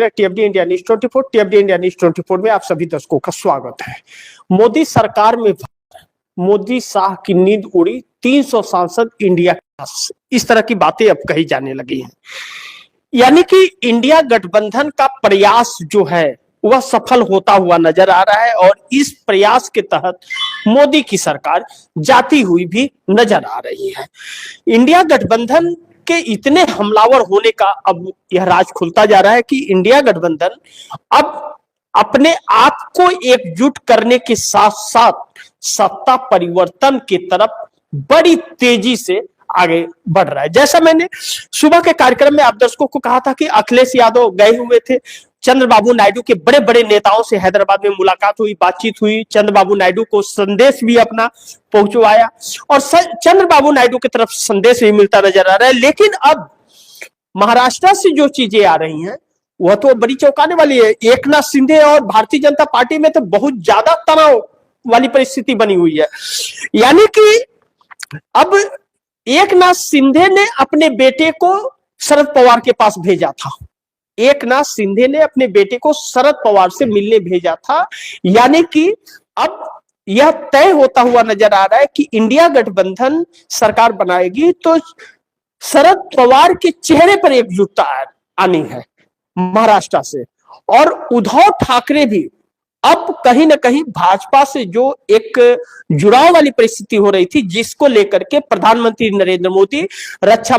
रहे हैं टीएफडी India news 24। टीएफडी India news 24 में आप सभी दर्शकों का स्वागत है। मोदी सरकार में मोदी शाह की नींद उड़ी, 300 सांसद इंडिया के पास, इस तरह की बातें अब कही जाने लगी हैं। यानी कि इंडिया गठबंधन का प्रयास जो है वह सफल होता हुआ नजर आ रहा है और इस प्रयास के तहत मोदी की सरकार जाती हुई भी नजर आ रही है। इंडिया गठबंधन के इतने हमलावर होने का अब यह राज खुलता जा रहा है कि इंडिया गठबंधन अब अपने आप को एकजुट करने के साथ साथ सत्ता परिवर्तन की तरफ बड़ी तेजी से आगे बढ़ रहा है। जैसा मैंने सुबह के कार्यक्रम में आप दर्शकों को कहा था कि अखिलेश यादव गए हुए थे, चंद्रबाबू नायडू के बड़े बड़े नेताओं से हैदराबाद में मुलाकात हुई, बातचीत हुई, चंद्रबाबू नायडू को संदेश भी अपना पहुंचवाया और चंद्रबाबू नायडू की तरफ संदेश भी मिलता नजर आ रहा है। लेकिन अब महाराष्ट्र से जो चीजें आ रही हैं वह तो बड़ी चौंकाने वाली है। एकनाथ शिंदे और भारतीय जनता पार्टी में तो बहुत ज्यादा तनाव वाली परिस्थिति बनी हुई है। यानी कि अब एकनाथ शिंदे ने अपने बेटे को शरद पवार के पास भेजा था। एकनाथ शिंदे ने अपने बेटे को शरद पवार से मिलने भेजा था। यानी कि अब यह तय होता हुआ नजर आ रहा है कि इंडिया गठबंधन सरकार बनाएगी तो शरद पवार के चेहरे पर एकजुटता आनी है महाराष्ट्र से। और उद्धव ठाकरे भी अब कहीं ना कहीं भाजपा से जो एक जुड़ाव वाली परिस्थिति हो रही थी, जिसको लेकर के प्रधानमंत्री नरेंद्र मोदी, रक्षा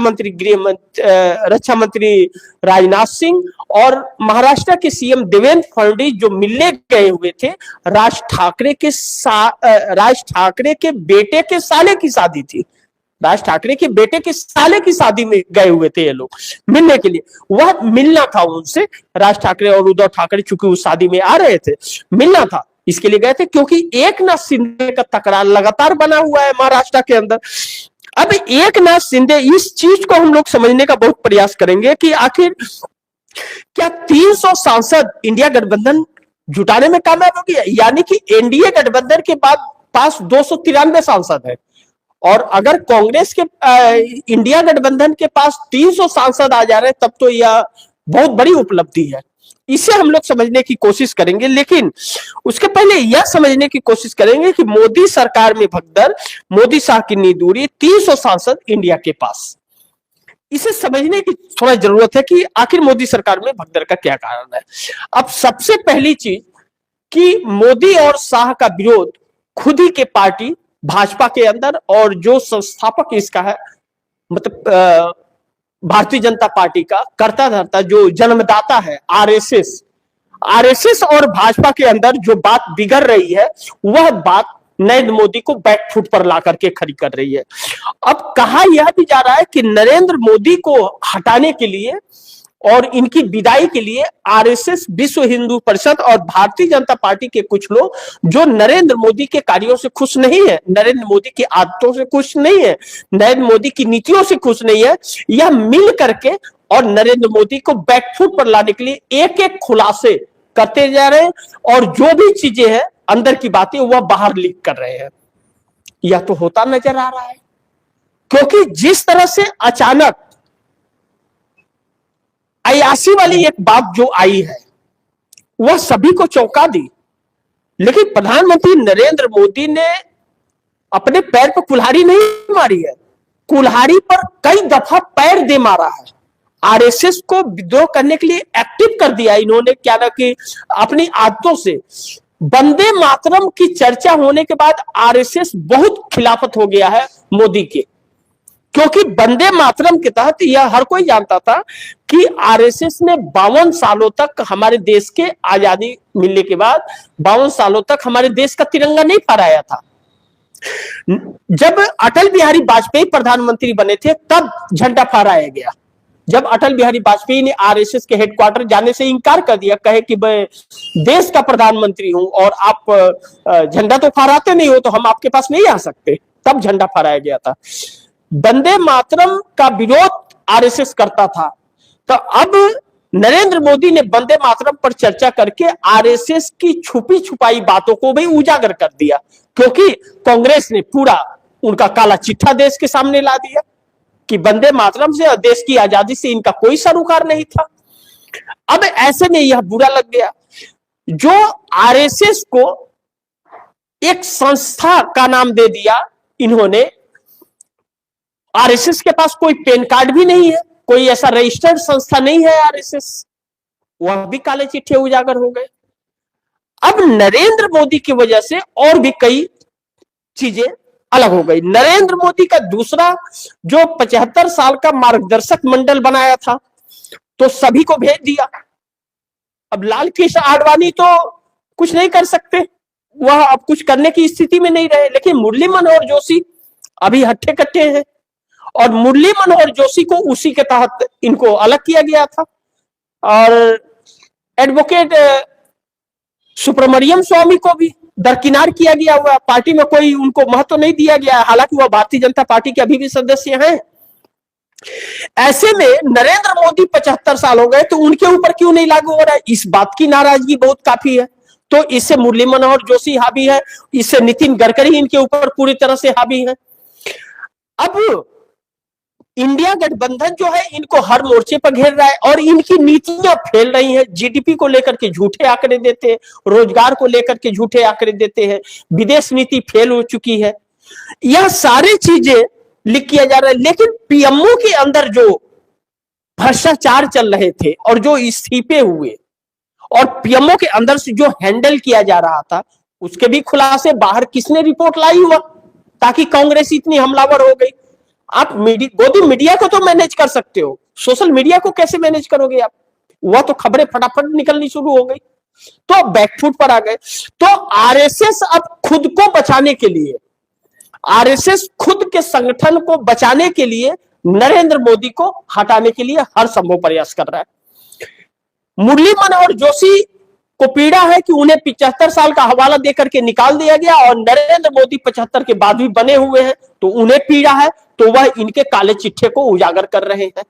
मंत्री राजनाथ सिंह और महाराष्ट्र के सीएम देवेंद्र फडणवीस जो मिलने गए हुए थे, राज ठाकरे के बेटे के साले की शादी थी। राज ठाकरे के बेटे के साले की शादी में गए हुए थे ये लोग मिलने के लिए। वह मिलना था उनसे, राज ठाकरे और उद्धव ठाकरे चूंकि उस शादी में आ रहे थे, मिलना था, इसके लिए गए थे क्योंकि एकनाथ शिंदे का तकरार लगातार बना हुआ है महाराष्ट्र के अंदर। अब एकनाथ शिंदे, इस चीज को हम लोग समझने का बहुत प्रयास करेंगे कि आखिर क्या 300 सांसद इंडिया गठबंधन जुटाने में कामयाब हो गया। यानी कि एनडीए गठबंधन के बाद पास 293 सांसद है और अगर कांग्रेस के इंडिया गठबंधन के पास 300 सांसद आ जा रहे हैं तब तो यह बहुत बड़ी उपलब्धि है। इसे हम लोग समझने की कोशिश करेंगे, लेकिन उसके पहले यह समझने की कोशिश करेंगे कि मोदी सरकार में भगदड़, मोदी शाह की नींद उड़ी, 300 सांसद इंडिया के पास। इसे समझने की थोड़ा जरूरत है कि आखिर मोदी सरकार में भगदड़ का क्या कारण है। अब सबसे पहली चीज कि मोदी और शाह का विरोध खुद ही के पार्टी भाजपा के अंदर और जो संस्थापक इसका है, मतलब भारतीय जनता पार्टी का कर्ता धर्ता जो जन्मदाता है आरएसएस और भाजपा के अंदर जो बात बिगड़ रही है वह बात नरेंद्र मोदी को बैकफुट पर ला करके खड़ी कर रही है। अब कहा यह भी जा रहा है कि नरेंद्र मोदी को हटाने के लिए और इनकी विदाई के लिए आरएसएस, विश्व हिंदू परिषद और भारतीय जनता पार्टी के कुछ लोग जो नरेंद्र मोदी के कार्यों से खुश नहीं है, नरेंद्र मोदी की आदतों से खुश नहीं है, नरेंद्र मोदी की नीतियों से खुश नहीं है, यह मिल करके और नरेंद्र मोदी को बैकफुट पर लाने के लिए एक एक खुलासे करते जा रहे हैं और जो भी चीजें हैं अंदर की बातें वह बाहर लीक कर रहे हैं। यह तो होता नजर आ रहा है क्योंकि जिस तरह से अचानक अयासी वाली एक बात जो आई है वह सभी को चौंका दी, लेकिन प्रधानमंत्री नरेंद्र मोदी ने अपने पैर पर कुल्हाड़ी नहीं मारी है, कुल्हाड़ी पर कई दफा पैर दे मारा है। आरएसएस को विद्रोह करने के लिए एक्टिव कर दिया इन्होंने। क्या ना कि अपनी आदतों से वंदे मातरम की चर्चा होने के बाद आरएसएस बहुत खिलाफत हो गया है मोदी के, क्योंकि वंदे मातरम के तहत यह हर कोई जानता था कि आरएसएस ने 52 सालों तक हमारे देश के आजादी मिलने के बाद 52 सालों तक हमारे देश का तिरंगा नहीं फहराया था। जब अटल बिहारी वाजपेयी प्रधानमंत्री बने थे तब झंडा फहराया गया। जब अटल बिहारी वाजपेयी ने आरएसएस के हेडक्वार्टर जाने से इनकार कर दिया, कहे कि मैं देश का प्रधानमंत्री हूं और आप झंडा तो फहराते नहीं हो तो हम आपके पास नहीं आ सकते, तब झंडा फहराया गया था। वंदे मातरम का विरोध आरएसएस करता था, तो अब नरेंद्र मोदी ने वंदे मातरम पर चर्चा करके आरएसएस की छुपी छुपाई बातों को भी उजागर कर दिया, क्योंकि कांग्रेस ने पूरा उनका काला चिट्ठा देश के सामने ला दिया कि वंदे मातरम से और देश की आजादी से इनका कोई सरोकार नहीं था। अब ऐसे में यह बुरा लग गया, जो आरएसएस को एक संस्था का नाम दे दिया इन्होंने। आरएसएस के पास कोई पैन कार्ड भी नहीं है, कोई ऐसा रजिस्टर्ड संस्था नहीं है आरएसएस, वह भी काले चिट्ठे उजागर हो गए। अब नरेंद्र मोदी की वजह से और भी कई चीजें अलग हो गई। नरेंद्र मोदी का दूसरा जो 75 साल का मार्गदर्शक मंडल बनाया था, तो सभी को भेज दिया। अब लाल कृष्ण आडवाणी तो कुछ नहीं कर सकते, वह अब कुछ करने की स्थिति में नहीं रहे, लेकिन मुरली मनोहर जोशी अभी हट्टे कट्टे हैं, और मुरली मनोहर जोशी को उसी के तहत इनको अलग किया गया था। और एडवोकेट सुब्रमण्यम स्वामी को भी दरकिनार किया गया हुआ, पार्टी में कोई उनको महत्व नहीं दिया गया, हालांकि वह भारतीय जनता पार्टी के अभी भी सदस्य हैं। ऐसे में नरेंद्र मोदी 75 साल हो गए, तो उनके ऊपर क्यों नहीं लागू हो रहा है, इस बात की नाराजगी बहुत काफी है। तो इससे मुरली मनोहर जोशी हावी है, इससे नितिन गडकरी इनके ऊपर पूरी तरह से हावी है। अब इंडिया गठबंधन जो है इनको हर मोर्चे पर घेर रहा है, और इनकी नीतियां फैल रही हैं। जीडीपी को लेकर के झूठे आंकड़े देते हैं, रोजगार को लेकर के झूठे आंकड़े देते हैं, विदेश नीति फेल हो चुकी है, यह सारी चीजें लिख किया जा रहा है। लेकिन पीएमओ के अंदर जो भ्रष्टाचार चल रहे थे और जो इस्तीफे हुए, और पीएमओ के अंदर से जो हैंडल किया जा रहा था, उसके भी खुलासे बाहर किसने रिपोर्ट लाई हुआ, ताकि कांग्रेस इतनी हमलावर हो गई। आप मीडिया को तो मैनेज कर सकते हो, सोशल मीडिया को कैसे मैनेज करोगे आप? वह तो खबरें फटाफट निकलनी शुरू हो गई, तो बैकफुट पर आ गए। तो आरएसएस अब खुद को बचाने के लिए, आरएसएस खुद के संगठन को बचाने के लिए नरेंद्र मोदी को हटाने के लिए हर संभव प्रयास कर रहा है। मुरली मनोहर जोशी को पीड़ा है कि उन्हें 75 साल का हवाला देकर के निकाल दिया गया, और नरेंद्र मोदी 75 के बाद भी बने हुए हैं, तो उन्हें पीड़ा है, तो वह इनके काले चिट्ठे को उजागर कर रहे हैं।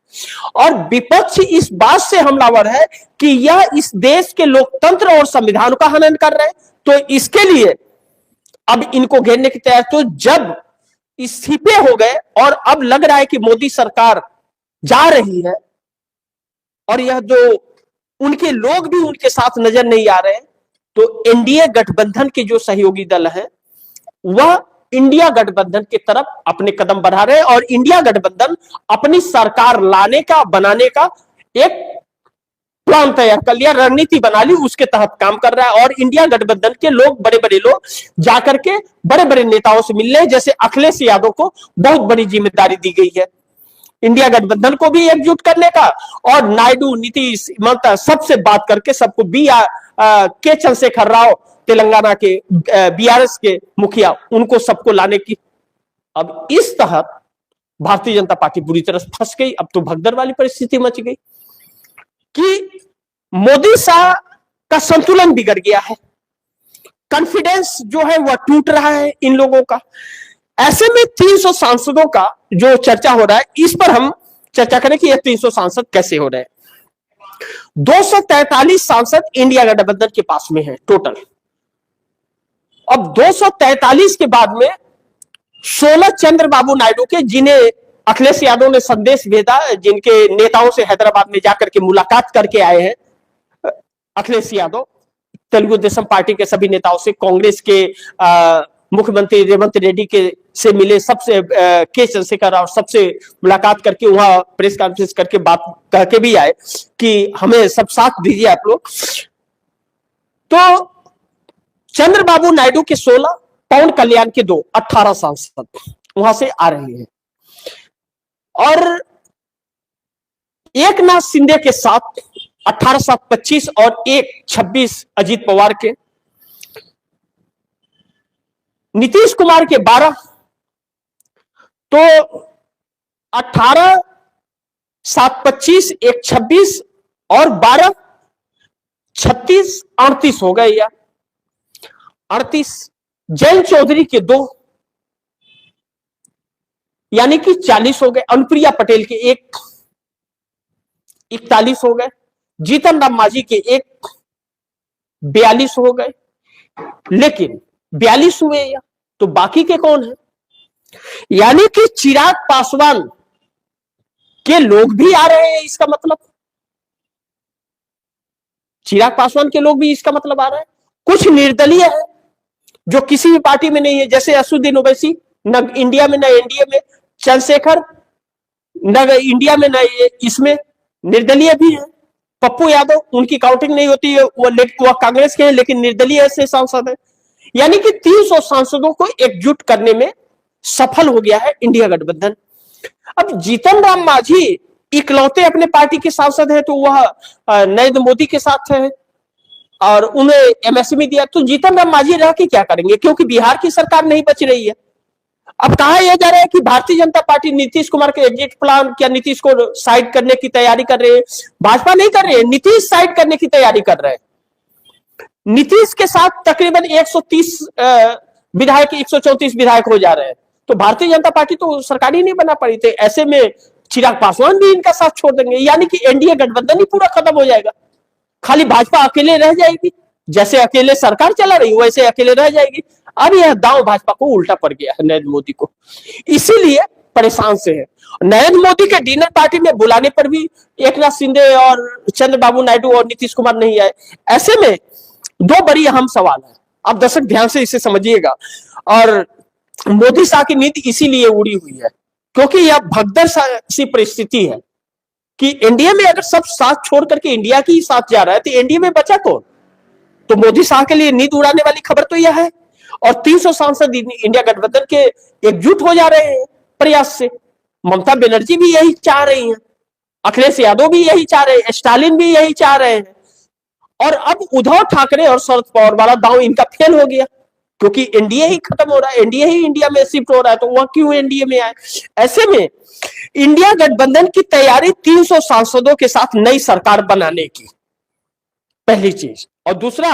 और विपक्ष इस बात से हमलावर है कि यह इस देश के लोकतंत्र और संविधान का हनन कर रहे हैं, तो इसके लिए अब इनको घेरने की तैयारी। तो जब इस्तीफे हो गए और अब लग रहा है कि मोदी सरकार जा रही है, और यह जो उनके लोग भी उनके साथ नजर नहीं आ रहे हैं, तो एनडीए गठबंधन के जो सहयोगी दल है वह इंडिया गठबंधन की तरफ अपने कदम बढ़ा रहे हैं, और इंडिया गठबंधन अपनी सरकार लाने का, बनाने का एक प्लान तैयार कर लिया, रणनीति बना ली, उसके तहत काम कर रहा है। और इंडिया गठबंधन के लोग, बड़े बड़े लोग जाकर के बड़े बड़े नेताओं से मिल रहे हैं, जैसे अखिलेश यादव को बहुत बड़ी जिम्मेदारी दी गई है इंडिया गठबंधन को भी एकजुट करने का, और नायडू, नीतीश, ममता सबसे बात करके सबको के चंद्रशेखर राव तेलंगाना के बीआरएस के मुखिया, उनको सबको लाने की। अब इस तहत भारतीय जनता पार्टी बुरी तरह फंस गई। अब तो भगदड़ वाली परिस्थिति मच गई कि मोदी शाह का संतुलन बिगड़ गया है, कॉन्फिडेंस जो है वह टूट रहा है इन लोगों का। ऐसे में 300 सांसदों का जो चर्चा हो रहा है, इस पर हम चर्चा करें कि ये 300 सांसद कैसे हो रहे हैं। 243 सांसद इंडिया गठबंधन के पास में है टोटल। अब 243 के बाद में 16 चंद्रबाबू नायडू के, जिन्हें अखिलेश यादव ने संदेश भेजा, जिनके नेताओं से हैदराबाद में जाकर के मुलाकात करके आए हैं अखिलेश यादव, तेलुगु देशम पार्टी के सभी नेताओं से, कांग्रेस के मुख्यमंत्री रेवंत रेड्डी के से मिले, सबसे के चंद्रशेखर राव सबसे मुलाकात करके, वहां प्रेस कॉन्फ्रेंस करके बात कह के भी आए कि हमें सब साथ दीजिए आप लोग। तो चंद्रबाबू नायडू के 16, पवन कल्याण के 2, 18 सांसद वहां से आ रहे हैं, और एकनाथ शिंदे के साथ 18 साथ 25 और 26 अजीत पवार के, नीतीश कुमार के 12, तो 18 7 25 1 26 और 12 36 38 हो गए यार, 38। जैन चौधरी के 2, यानी कि 40 हो गए। अनुप्रिया पटेल के 1, 41 हो गए। जीतन राम मांझी के 1, 42 हो गए। लेकिन 42 हुए या तो बाकी के कौन है? यानी कि चिराग पासवान के लोग भी आ रहे हैं, इसका मतलब चिराग पासवान के लोग भी इसका मतलब आ रहा है। कुछ निर्दलीय है जो किसी भी पार्टी में नहीं है, जैसे असुद्दीन ओवैसी, न इंडिया में न एनडीए में, चंद्रशेखर न इंडिया में न इसमें, निर्दलीय भी है। पप्पू यादव, उनकी काउंटिंग नहीं होती है, वो कांग्रेस के हैं लेकिन निर्दलीय से सांसद है। यानी कि 300 सांसदों को एकजुट करने में सफल हो गया है इंडिया गठबंधन। अब जीतन राम मांझी इकलौते अपने पार्टी के सांसद है, तो वह नरेंद्र मोदी के साथ है और उन्हें एमएसएमई दिया। तो जीतन राम मांझी रह के क्या करेंगे, क्योंकि बिहार की सरकार नहीं बच रही है। अब कहा यह जा रहा है कि भारतीय जनता पार्टी नीतीश कुमार के एग्जिट प्लान, क्या नीतीश को साइड करने की तैयारी कर रहे हैं। भाजपा नहीं कर रही है, नीतीश साइड करने की तैयारी कर रहे हैं। नीतीश के साथ तकरीबन 130 विधायक, 134 विधायक हो जा रहे हैं। तो भारतीय जनता पार्टी तो सरकार ही नहीं बना पड़ी थी। ऐसे में चिराग पासवान भी इनका साथ छोड़ देंगे, यानी कि एनडीए गठबंधन ही पूरा खत्म हो जाएगा। खाली भाजपा अकेले रह जाएगी, जैसे अकेले सरकार चला रही वैसे अकेले रह जाएगी। अब यह दांव भाजपा को उल्टा पड़ गया है, नरेंद्र मोदी को, इसीलिए परेशान से है। नरेंद्र मोदी के डिनर पार्टी में बुलाने पर भी एकनाथ शिंदे और चंद्रबाबू नायडू और नीतीश कुमार नहीं आए। ऐसे में दो बड़ी अहम सवाल है, आप दर्शक ध्यान से इसे समझिएगा। और मोदी शाह की नीति इसीलिए उड़ी हुई है क्योंकि यह भगदड़ सी परिस्थिति है कि एनडीए में अगर सब साथ छोड़ करके इंडिया की साथ जा रहा है तो एनडीए में बचा कौन। तो मोदी शाह के लिए नींद उड़ाने वाली खबर तो यह है। और 300 सांसद इंडिया गठबंधन के एकजुट हो जा रहे हैं प्रयास से। ममता बनर्जी भी यही चाह रही हैं, अखिलेश यादव भी यही चाह रहे हैं, स्टालिन भी यही चाह रहे हैं। और अब उद्धव ठाकरे और शरद पवार वाला दांव इनका फेल हो गया क्योंकि एनडीए ही खत्म हो रहा है, एनडीए ही इंडिया में शिफ्ट हो रहा है, तो वह क्यों एनडीए में आए। ऐसे में इंडिया गठबंधन की तैयारी 300 सांसदों के साथ नई सरकार बनाने की, पहली चीज। और दूसरा,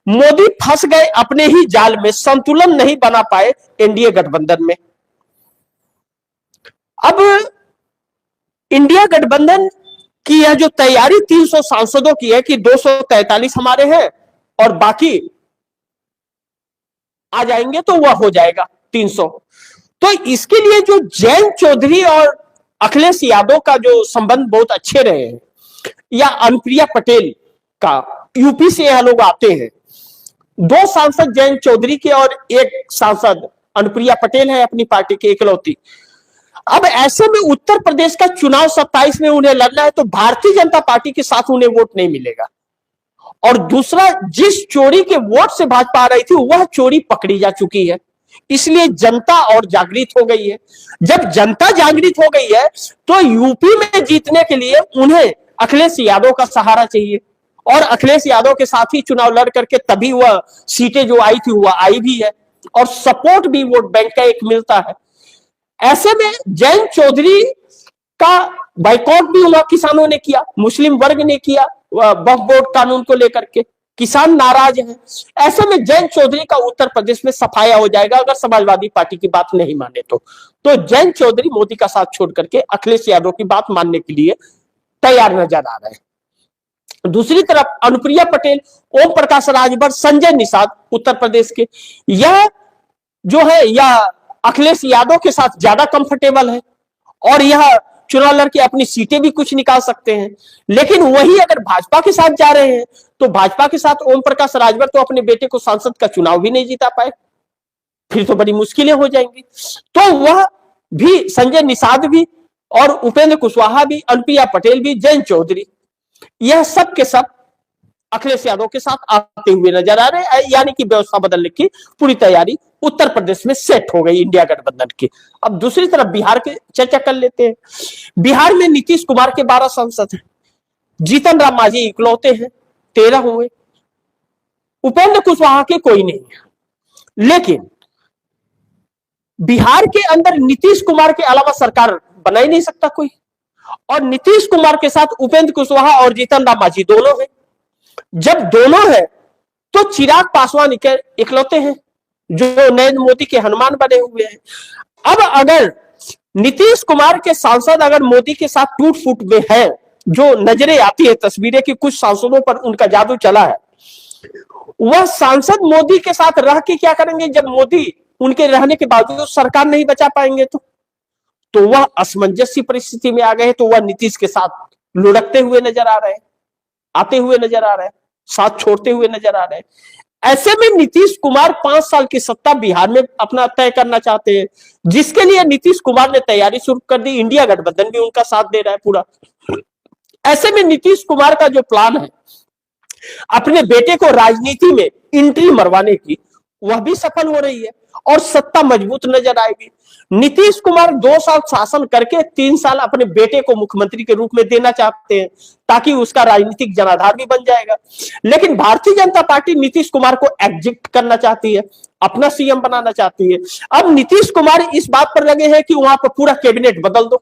मोदी फंस गए अपने ही जाल में, संतुलन नहीं बना पाए एनडीए गठबंधन में। अब इंडिया गठबंधन की यह जो तैयारी 300 सांसदों की है कि 243 हमारे हैं और बाकी आ जाएंगे तो वह हो जाएगा 300। तो इसके लिए जो जयंत चौधरी और अखिलेश यादव का जो संबंध बहुत अच्छे रहे हैं, या अनुप्रिया पटेल का, यूपी से यह लोग आते हैं। 2 सांसद जयंत चौधरी के और 1 सांसद अनुप्रिया पटेल है अपनी पार्टी के इकलौती। अब ऐसे में उत्तर प्रदेश का चुनाव 27 में उन्हें लड़ना है तो भारतीय जनता पार्टी के साथ उन्हें वोट नहीं मिलेगा। और दूसरा, जिस चोरी के वोट से भाजपा आ रही थी वह चोरी पकड़ी जा चुकी है, इसलिए जनता और जागृत हो गई है। जब जनता जागृत हो गई है तो यूपी में जीतने के लिए उन्हें अखिलेश यादव का सहारा चाहिए और अखिलेश यादव के साथ ही चुनाव लड़ करके तभी वह सीटें जो आई थी वह आई भी है और सपोर्ट भी वोट बैंक का एक मिलता है। ऐसे में जयंत चौधरी का बाइकआउट भी हुआ, किसानों ने किया, मुस्लिम वर्ग ने किया, वक्फ बोर्ड कानून को लेकर के किसान नाराज हैं। ऐसे में जयंत चौधरी का उत्तर प्रदेश में सफाया हो जाएगा अगर समाजवादी पार्टी की बात नहीं माने तो जयंत चौधरी मोदी का साथ छोड़ करके अखिलेश यादव की बात मानने के लिए तैयार नजर आ रहे हैं। दूसरी तरफ अनुप्रिया पटेल, ओम प्रकाश राजभर, संजय निषाद उत्तर प्रदेश के, यह जो है यह अखिलेश यादव के साथ ज्यादा कंफर्टेबल है और यह चुनाव लड़के अपनी सीटें भी कुछ निकाल सकते हैं। लेकिन वही अगर भाजपा के साथ जा रहे हैं तो भाजपा के साथ ओम प्रकाश राजभर तो अपने बेटे को सांसद का चुनाव भी नहीं जीता पाए, फिर तो बड़ी मुश्किलें हो जाएंगी। तो वह भी, संजय निषाद भी और उपेंद्र कुशवाहा भी, अनुप्रिया पटेल भी, जयंत चौधरी, यह सब के सब अखिलेश यादव के साथ आते हुए नजर आ रहे हैं। यानी कि व्यवस्था बदलने की पूरी तैयारी उत्तर प्रदेश में सेट हो गई इंडिया गठबंधन की। अब दूसरी तरफ बिहार की चर्चा कर लेते हैं। बिहार में नीतीश कुमार के 12 सांसद हैं, जीतन राम मांझी इकलौते हैं, 13 हुए, उपेंद्र कुशवाहा के कोई नहीं है। लेकिन बिहार के अंदर नीतीश कुमार के अलावा सरकार बना ही नहीं सकता कोई, और नीतीश कुमार के साथ उपेंद्र कुशवाहा और जीतन राम मांझी दोनों हैं। जब दोनों है तो चिराग पासवान इकलौते हैं जो नरेंद्र मोदी के हनुमान बने हुए हैं। अब अगर नीतीश कुमार के सांसद अगर मोदी के साथ टूट फूट में है, जो नजरें आती है तस्वीरें कि कुछ सांसदों पर उनका जादू चला है, वह सांसद मोदी के साथ रह के क्या करेंगे जब मोदी उनके रहने के बावजूद सरकार नहीं बचा पाएंगे तो वह असमंजस परिस्थिति में आ गए, तो वह नीतीश के साथ लुढ़कते हुए नजर आ रहे हैं, आते हुए नजर आ रहे हैं। साथ छोड़ते हुए नजर आ रहे हैं। ऐसे में नीतीश कुमार 5 साल की सत्ता बिहार में अपना तय करना चाहते हैं, जिसके लिए नीतीश कुमार ने तैयारी शुरू कर दी। इंडिया गठबंधन भी उनका साथ दे रहा है पूरा। ऐसे में नीतीश कुमार का जो प्लान है अपने बेटे को राजनीति में एंट्री मरवाने की, वह भी सफल हो रही है और सत्ता मजबूत नजर आएगी। नीतीश कुमार 2 साल शासन करके 3 साल अपने बेटे को मुख्यमंत्री के रूप में देना चाहते हैं, ताकि उसका राजनीतिक जनाधार भी बन जाएगा। लेकिन भारतीय जनता पार्टी नीतीश कुमार को एग्जिट करना चाहती है, अपना सीएम बनाना चाहती है। अब नीतीश कुमार इस बात पर लगे हैं कि वहां पर पूरा कैबिनेट बदल दो,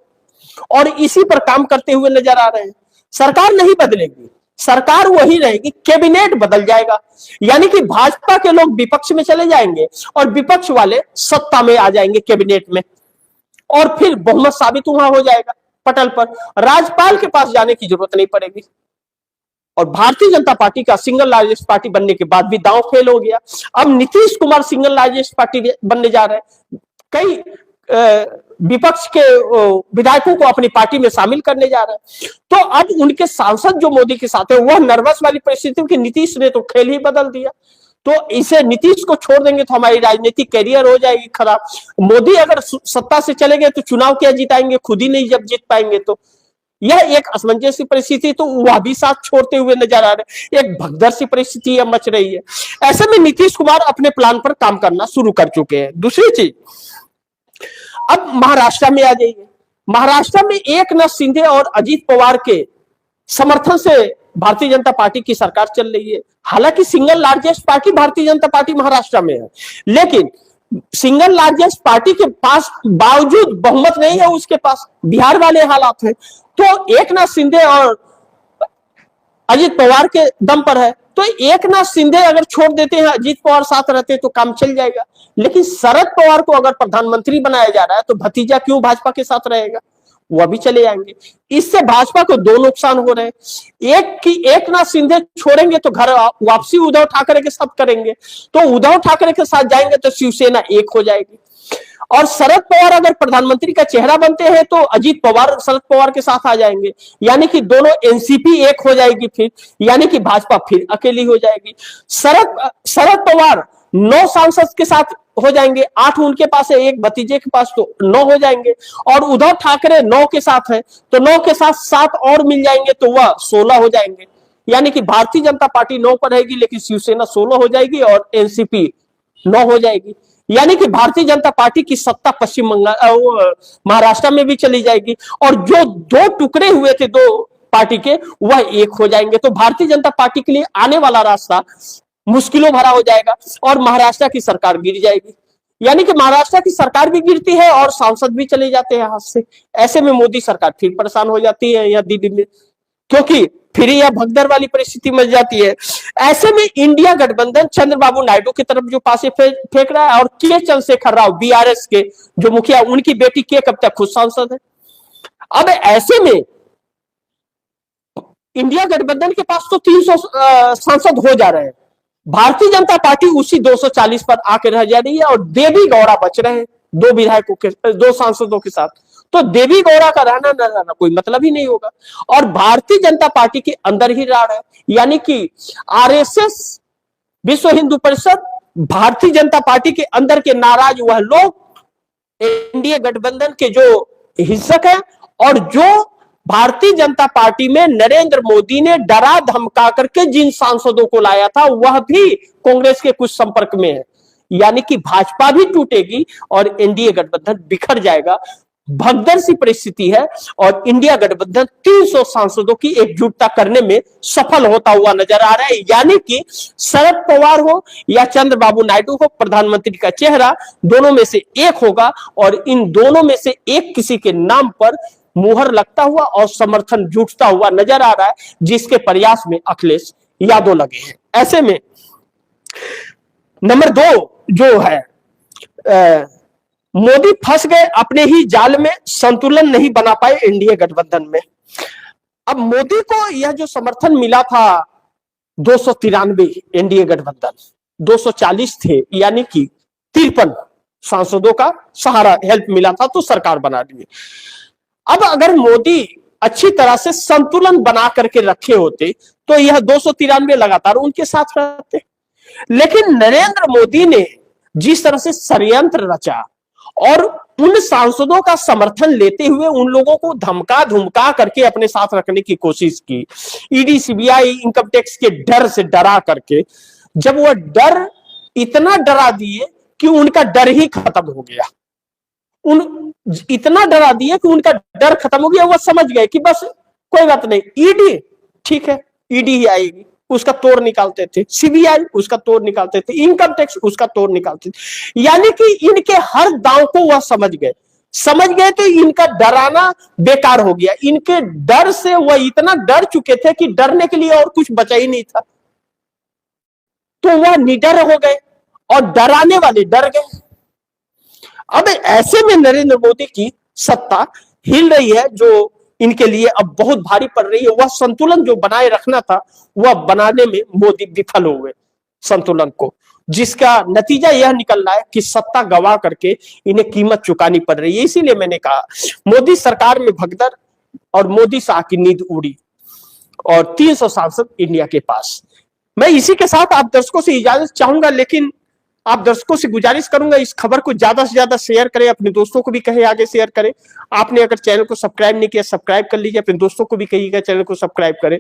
और इसी पर काम करते हुए नजर आ रहे हैं। सरकार नहीं बदलेगी, सरकार वही रहेगी, कैबिनेट बदल जाएगा। यानी कि भाजपा के लोग विपक्ष में चले जाएंगे और विपक्ष वाले सत्ता में आ जाएंगे कैबिनेट में, और फिर बहुमत साबित वहां हो जाएगा पटल पर। राज्यपाल के पास जाने की जरूरत नहीं पड़ेगी। और भारतीय जनता पार्टी का सिंगल लार्जेस्ट पार्टी बनने के बाद भी दांव फेल हो गया। अब Nitish Kumar single largest party बनने जा रहे हैं। कई विपक्ष के विधायकों को अपनी पार्टी में शामिल करने जा रहे हैं। तो अब उनके सांसद जो मोदी के साथ है, वह नर्वस वाली परिस्थिति की नीतीश ने तो खेल ही बदल दिया। तो इसे नीतीश को छोड़ देंगे तो हमारी राजनीतिक कैरियर हो जाएगी खराब। मोदी अगर सत्ता से चले गए तो चुनाव क्या जिताएंगे, खुद ही नहीं जब जीत पाएंगे। तो यह एक असमंजस परिस्थिति, तो वह भी साथ छोड़ते हुए नजर आ रहे। एक भगदड़ सी परिस्थिति मच रही है। ऐसे में नीतीश कुमार अपने प्लान पर काम करना शुरू कर चुके हैं। दूसरी चीज, अब महाराष्ट्र में आ जाइए। महाराष्ट्र में एकनाथ शिंदे और अजीत पवार के समर्थन से भारतीय जनता पार्टी की सरकार चल रही है। हालांकि single largest party Bharatiya Janata party Maharashtra में है, लेकिन सिंगल लार्जेस्ट पार्टी के पास बावजूद बहुमत नहीं है उसके पास। बिहार वाले हालात हैं। तो एकनाथ शिंदे और अजीत पवार के दम पर है। तो एकनाथ शिंदे अगर छोड़ देते हैं, अजीत पवार साथ रहते तो काम चल जाएगा। लेकिन शरद पवार को अगर प्रधानमंत्री बनाया जा रहा है तो भतीजा क्यों भाजपा के साथ रहेगा, वह भी चले जाएंगे। इससे भाजपा को 2 नुकसान हो रहे हैं। एक कि एकनाथ शिंदे छोड़ेंगे तो घर वापसी उद्धव ठाकरे के साथ करेंगे, तो उद्धव ठाकरे के साथ जाएंगे तो शिवसेना एक हो जाएगी। और शरद पवार अगर प्रधानमंत्री का चेहरा बनते हैं तो अजीत पवार शरद पवार के साथ आ जाएंगे, यानी कि दोनों एनसीपी एक हो जाएगी फिर, यानी कि भाजपा फिर अकेली हो जाएगी। शरद पवार 9 सांसद के साथ हो जाएंगे, 8 उनके पास है, एक भतीजे के पास, तो 9 हो जाएंगे। और उद्धव ठाकरे 9 के साथ है, तो 9 के साथ 7 और मिल जाएंगे, तो वह 16 हो जाएंगे। यानी कि भारतीय जनता पार्टी 9 पर रहेगी, लेकिन शिवसेना 16 हो जाएगी और एनसीपी 9 हो जाएगी। यानी कि भारतीय जनता पार्टी की सत्ता पश्चिम बंगाल महाराष्ट्र में भी चली जाएगी, और जो 2 टुकड़े हुए थे 2 पार्टी के, वह एक हो जाएंगे। तो भारतीय जनता पार्टी के लिए आने वाला रास्ता मुश्किलों भरा हो जाएगा और महाराष्ट्र की सरकार गिर जाएगी। यानी कि महाराष्ट्र की सरकार भी गिरती है और सांसद भी चले जाते हैं हाथ से। ऐसे में मोदी सरकार फिर परेशान हो जाती है या दिल्ली में, क्योंकि फिर यह भगदड़ वाली परिस्थिति मच जाती है। ऐसे में इंडिया गठबंधन चंद्रबाबू नायडू की तरफ जो पासे फेंक रहा है, और के चंद्रशेखर राव बीआरएस के जो मुखिया, उनकी बेटी के कब तक खुद सांसद है। अब ऐसे में इंडिया गठबंधन के पास तो 300 सांसद हो जा रहे हैं। भारतीय जनता पार्टी उसी 240 पर आकर रह जा रही है, और देवी गौड़ा बच रहे हैं 2 विधायकों के 2 सांसदों के साथ। तो देवी गौड़ा का रहना न रहना कोई मतलब ही नहीं होगा। और भारतीय जनता पार्टी के अंदर ही राड़ है, यानी कि आरएसएस, विश्व हिंदू परिषद, भारतीय जनता पार्टी के अंदर के नाराज वह लोग एनडीए गठबंधन के जो हिस्सक हैं, और जो भारतीय जनता पार्टी में नरेंद्र मोदी ने डरा धमका करके जिन सांसदों को लाया था, वह भी कांग्रेस के कुछ संपर्क में है। यानी कि भाजपा भी टूटेगी और एनडीए गठबंधन बिखर जाएगा। भगदड़ सी परिस्थिति है, और इंडिया गठबंधन 300 सांसदों की एकजुटता करने में सफल होता हुआ नजर आ रहा है। यानी कि शरद पवार हो या चंद्रबाबू नायडू हो, प्रधानमंत्री का चेहरा दोनों में से एक होगा, और इन दोनों में से एक किसी के नाम पर मुहर लगता हुआ और समर्थन जुटता हुआ नजर आ रहा है, जिसके प्रयास में अखिलेश यादव लगे हैं। ऐसे में नंबर 2 जो है, मोदी फंस गए अपने ही जाल में, संतुलन नहीं बना पाए एनडीए गठबंधन में। अब मोदी को यह जो समर्थन मिला था 293, एनडीए गठबंधन 240 थे, यानी कि 53 सांसदों का सहारा हेल्प मिला था, तो सरकार बना ली। अब अगर मोदी अच्छी तरह से संतुलन बना करके रखे होते तो यह 293 लगातार उनके साथ रहते। लेकिन नरेंद्र मोदी ने जिस तरह से षड्यंत्र रचा और उन सांसदों का समर्थन लेते हुए उन लोगों को धमका धमका करके अपने साथ रखने की कोशिश की, ईडी सीबीआई इनकम टैक्स के डर से डरा करके, जब वह डर इतना डरा दिए कि उनका डर ही खत्म हो गया, इतना डरा दिए कि उनका डर खत्म हो गया। वह समझ गए कि बस कोई बात नहीं, ईडी ठीक है, ईडी ही आएगी, उसका तोड़ निकालते थे, सीबीआई उसका तोड़ निकालते थे, इनकम टैक्स उसका तोड़ निकालते थे। यानी कि इनके हर दांव को वह समझ गए तो इनका डराना बेकार हो गया। इनके डर से वह इतना डर चुके थे कि डरने के लिए और कुछ बचा ही नहीं था, तो वह निडर हो गए और डराने वाले डर गए। अब ऐसे में नरेंद्र मोदी की सत्ता हिल रही है, जो इनके लिए अब बहुत भारी पड़ रही है। वह संतुलन जो बनाए रखना था वह बनाने में मोदी विफल हुए संतुलन को, जिसका नतीजा यह निकल रहा है कि सत्ता गवा करके इन्हें कीमत चुकानी पड़ रही है। इसीलिए मैंने कहा मोदी सरकार में भगदड़ और मोदी शाह की नींद उड़ी और 300 सांसद इंडिया के पास। मैं इसी के साथ आप दर्शकों से इजाजत चाहूंगा, लेकिन आप दर्शकों से गुजारिश करूंगा इस खबर को ज्यादा से ज्यादा शेयर करें, अपने दोस्तों को भी कहे आगे शेयर करें। आपने अगर चैनल को सब्सक्राइब नहीं किया सब्सक्राइब कर लीजिए, अपने दोस्तों को भी कहिएगा चैनल को सब्सक्राइब करें।